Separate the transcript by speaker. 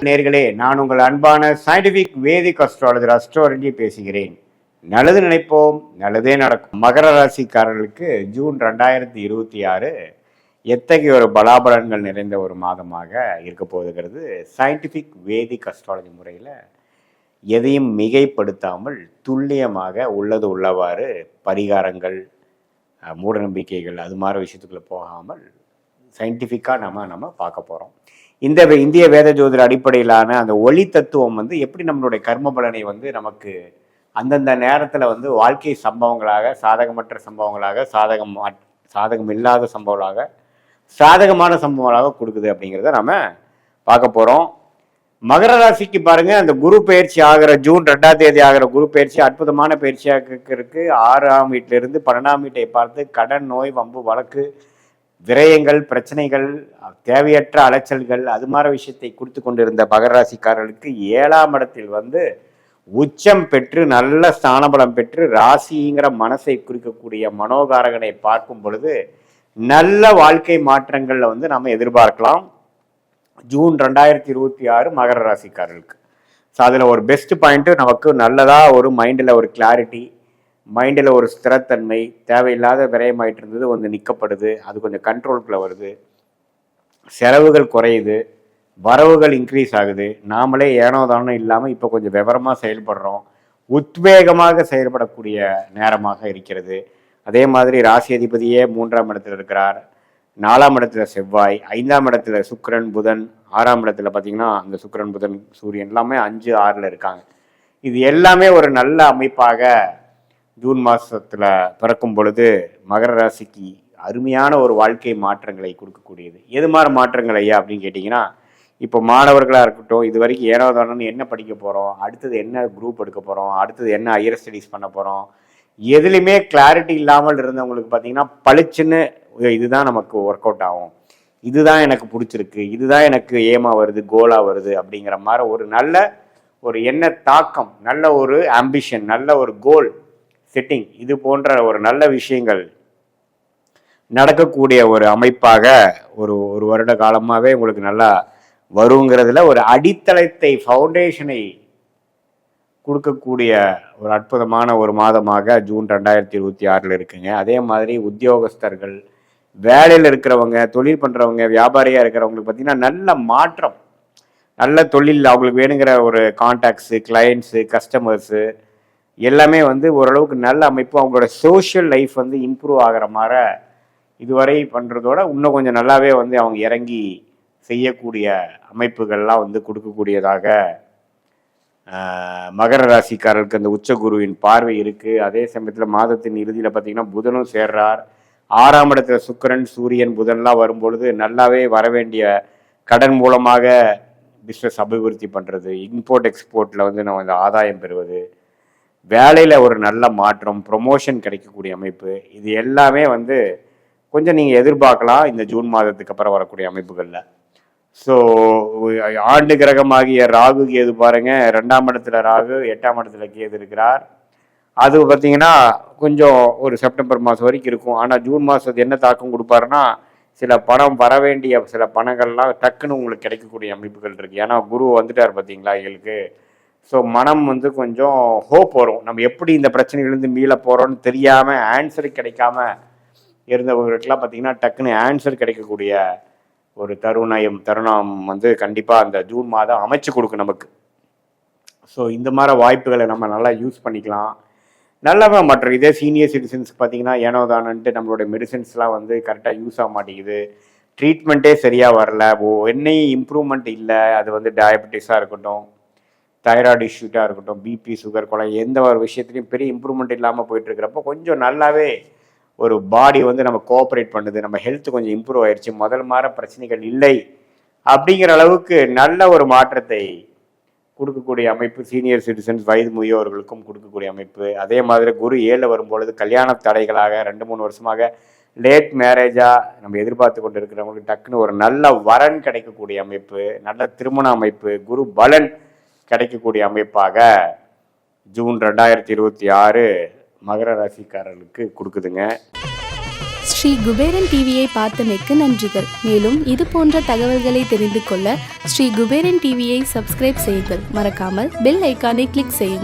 Speaker 1: நேர்களே, நான் உங்கள் அன்பான சயின்டிபிக் வேதிக் அஸ்ட்ராலஜர் அஸ்ட்ரோலஜி பேசுகிறேன். நல்லது நினைப்போம், நல்லதே நடக்கும். மகர ராசிக்காரர்களுக்கு ஜூன் 2026 எத்தகைய ஒரு பலாபலன்கள் நிறைந்த ஒரு மாதமாக இருக்க போகுதுங்கிறது சயின்டிபிக் வேதிக் அஸ்ட்ராலஜி முறையில் எதையும் மிகைப்படுத்தாமல் துல்லியமாக உள்ளது உள்ளவாறு பரிகாரங்கள், மூட நம்பிக்கைகள் அது மாதிரி விஷயத்துக்குள்ள போகாமல் சயின்டிஃபிக்காக நம்ம பார்க்க போகிறோம். இந்த இந்திய வேத ஜோதிட அடிப்படையிலான அந்த ஒளி தத்துவம் எப்படி நம்மளுடைய கர்ம பலனை நமக்கு அந்தந்த நேரத்தில் வாழ்க்கை சம்பவங்களாக, சாதகமற்ற சம்பவங்களாக, சாதகம் இல்லாத சம்பவங்களாக, சாதகமான சம்பவங்களாக கொடுக்குது அப்படிங்கிறத நம்ம பார்க்க போகிறோம். மகர ராசிக்கு பாருங்க, அந்த குரு பயிற்சி ஆகிற ஜூன் 2ஆம் தேதி ஆகிற குரு பயிற்சி அற்புதமான பயிற்சியாக இருக்கு. 6ஆம் வீட்டிலிருந்து 12ஆம் வீட்டை பார்த்து கடன், நோய், வம்பு, வழக்கு, விரயங்கள், பிரச்சனைகள், தேவையற்ற அலைச்சல்கள் அது மாதிரி விஷயத்தை கொடுத்து கொண்டிருந்த மகர ராசிக்காரர்களுக்கு 7ஆம் இடத்தில் உச்சம் பெற்று நல்ல ஸ்தானபலம் பெற்று ராசிங்கிற மனசை குறிக்கக்கூடிய மனோகாரகனை பார்க்கும் பொழுது நல்ல வாழ்க்கை மாற்றங்கள்ல நம்ம எதிர்பார்க்கலாம். ஜூன் 2026 மகர ராசிக்காரர்களுக்கு. ஸோ அதில் ஒரு பெஸ்ட் பாயிண்ட்டு நமக்கு நல்லதாக ஒரு மைண்டில் ஒரு கிளாரிட்டி, மைண்டில் ஒரு ஸ்திரத்தன்மை, தேவையில்லாத விரயமாயிட்டு இருந்தது நிற்கப்படுது, அது கொஞ்சம் கண்ட்ரோலுக்குள்ளே வருது, செலவுகள் குறையுது, வரவுகள் இன்க்ரீஸ் ஆகுது, நாமளே ஏனோதானோ இல்லாமல் இப்போ கொஞ்சம் விவரமாக செயல்படுறோம், உத்வேகமாக செயல்படக்கூடிய நேரமாக இருக்கிறது. அதே மாதிரி ராசி அதிபதியே 3ஆம் இடத்துல இருக்கிறார், 4ஆம் இடத்துல செவ்வாய், 5ஆம் இடத்துல சுக்கிரன், புதன், 6ஆம் இடத்துல பார்த்தீங்கன்னா அந்த சுக்கிரன், புதன், சூரியன் எல்லாமே 5, 6ல் இருக்காங்க. இது எல்லாமே ஒரு நல்ல அமைப்பாக ஜூன் மாதத்தில் பிறக்கும் பொழுது மகர ராசிக்கு அருமையான ஒரு வாழ்க்கை மாற்றங்களை கொடுக்கக்கூடியது. எது மாதிரி மாற்றங்கள் ஐயா அப்படின்னு கேட்டிங்கன்னா, இப்போ மாணவர்களாக இருக்கட்டும், இது வரைக்கும் ஏனோதானோன்னு என்ன படிக்க போகிறோம், அடுத்தது என்ன குரூப் எடுக்க போகிறோம், அடுத்தது என்ன ஹையர் ஸ்டடீஸ் பண்ண போகிறோம், எதுலையுமே கிளாரிட்டி இல்லாமல் இருந்தவங்களுக்கு பார்த்தீங்கன்னா பளிச்சுன்னு இதுதான் நமக்கு ஒர்க் அவுட் ஆகும், இதுதான் எனக்கு பிடிச்சிருக்கு, இதுதான் எனக்கு ஏமா வருது, கோலாக வருது அப்படிங்கிற மாதிரி ஒரு நல்ல ஒரு எண்ண தாக்கம், நல்ல ஒரு ஆம்பிஷன், நல்ல ஒரு கோல் செட்டிங், இது போன்ற ஒரு நல்ல விஷயங்கள் நடக்கக்கூடிய ஒரு அமைப்பாக ஒரு வருட காலமாகவே உங்களுக்கு நல்லா வருங்கிறதுல ஒரு அடித்தளத்தை, ஃபவுண்டேஷனை கொடுக்கக்கூடிய ஒரு அற்புதமான ஒரு மாதமாக ஜூன் 2026 இருக்குங்க. அதே மாதிரி உத்தியோகஸ்தர்கள், வேலையில் இருக்கிறவங்க, தொழில் பண்ணுறவங்க, வியாபாரியாக இருக்கிறவங்களுக்கு பார்த்தீங்கன்னா நல்ல மாற்றம், நல்ல தொழில், அவங்களுக்கு வேணுங்கிற ஒரு கான்டாக்ட்ஸு, கிளையண்ட்ஸு, கஸ்டமர்ஸு எல்லாமே ஓரளவுக்கு நல்ல அமைப்பு, அவங்களோட சோஷியல் லைஃப் இம்ப்ரூவ் ஆகிற மாதிரி இதுவரை பண்ணுறதோட இன்னும் கொஞ்சம் நல்லாவே அவங்க இறங்கி செய்யக்கூடிய அமைப்புகள்லாம் கொடுக்கக்கூடியதாக மகர ராசிக்காரர்களுக்கு அந்த உச்சகுருவின் பார்வை இருக்குது. அதே சமயத்தில் மாதத்தின் இறுதியில் பார்த்திங்கன்னா புதனும் சேர்றார். 6ஆம் இடத்துல சுக்கிரன், சூரியன், புதன்லாம் வரும்பொழுது நல்லாவே வரவேண்டிய கடன் மூலமாக பிஸ்னஸ் அபிவிருத்தி பண்ணுறது, இம்போர்ட் எக்ஸ்போர்ட்டில் நம்ம இந்த ஆதாயம் பெறுவது, வேலையில் ஒரு நல்ல மாற்றம், ப்ரொமோஷன் கிடைக்கக்கூடிய அமைப்பு, இது எல்லாமே கொஞ்சம் நீங்கள் எதிர்பார்க்கலாம் இந்த ஜூன் மாதத்துக்கு அப்புறம் வரக்கூடிய அமைப்புகளில். ஸோ ஆண்டு கிரகமாகிய ராகு கேது பாருங்க, 2ஆம் இடத்துல ராகு, 8ஆம் இடத்துல கேது இருக்கிறார். அது பார்த்தீங்கன்னா கொஞ்சம் ஒரு செப்டம்பர் மாதம் வரைக்கும் இருக்கும். ஆனால் ஜூன் மாதத்து என்ன தாக்கம் கொடுப்பாருன்னா, சில பணம் வர வேண்டிய சில பணங்கள்லாம் டக்குன்னு உங்களுக்கு கிடைக்கக்கூடிய அமைப்புகள் இருக்குது. ஏன்னா குரு வந்துட்டார் பார்த்தீங்களா எங்களுக்கு. ஸோ மனம் கொஞ்சம் ஹோப் வரும், நம்ம எப்படி இந்த பிரச்சனையிலேருந்து மீள போகிறோன்னு தெரியாமல் ஆன்சர் கிடைக்காம இருந்தவங்களுக்கெல்லாம் பார்த்தீங்கன்னா டக்குன்னு ஆன்சர் கிடைக்கக்கூடிய ஒரு தருணம் கண்டிப்பாக அந்த ஜூன் மாதம் அமைச்சு கொடுக்கும் நமக்கு. ஸோ இந்த மாதிரி வாய்ப்புகளை நம்ம நல்லா யூஸ் பண்ணிக்கலாம். நல்லாவே மற்ற இதே சீனியர் சிட்டிசன்ஸ்க்கு பார்த்தீங்கன்னா ஏனோதானன்ட்டு நம்மளுடைய மெடிசன்ஸ்லாம் கரெக்டாக யூஸ் ஆக மாட்டேங்குது, ட்ரீட்மெண்ட்டே சரியாக வரல, என்ன இம்ப்ரூவ்மெண்ட் இல்லை, அது டயபெட்டிஸாக இருக்கட்டும், தைராய்டு இஷ்யூட்டாக இருக்கட்டும், பிபி, சுகர், கொலை, எந்த ஒரு விஷயத்துலையும் பெரிய இம்ப்ரூவ்மெண்ட் இல்லாமல் போயிட்டுருக்கிறப்போ கொஞ்சம் நல்லாவே ஒரு பாடி நம்ம கோஆப்ரேட் பண்ணுது, நம்ம ஹெல்த் கொஞ்சம் இம்ப்ரூவ் ஆயிடுச்சு, முதல் மாதிரி பிரச்சனைகள் இல்லை அப்படிங்கிற அளவுக்கு நல்ல ஒரு மாற்றத்தை கொடுக்கக்கூடிய அமைப்பு சீனியர் சிட்டிசன்ஸ், வயது முதியோர்களுக்கும் கொடுக்கக்கூடிய அமைப்பு. அதே மாதிரி குரு 7 வரும்பொழுது கல்யாண தடைகளாக 2-3 வருஷமாக லேட் மேரேஜாக நம்ம எதிர்பார்த்து கொண்டு இருக்கிறவங்களுக்கு டக்குன்னு ஒரு நல்ல வரன் கிடைக்கக்கூடிய அமைப்பு, நல்ல திருமண அமைப்பு, குரு பலன் கிடைக்கக்கூடிய அமைப்பாக ஜூன் 2026 மகர ராசிக்காரர்களுக்கு கொடுக்குதுங்க.
Speaker 2: ஸ்ரீ குபேரன் டிவியை பார்த்தமைக்கு நன்றிகள். மேலும் இது போன்ற தகவல்களை தெரிந்து கொள்ள ஸ்ரீ குபேரன் டிவியை சப்ஸ்கிரைப் செய்யுங்கள். மறக்காமல் பெல் ஐக்கானை கிளிக் செய்யுங்கள்.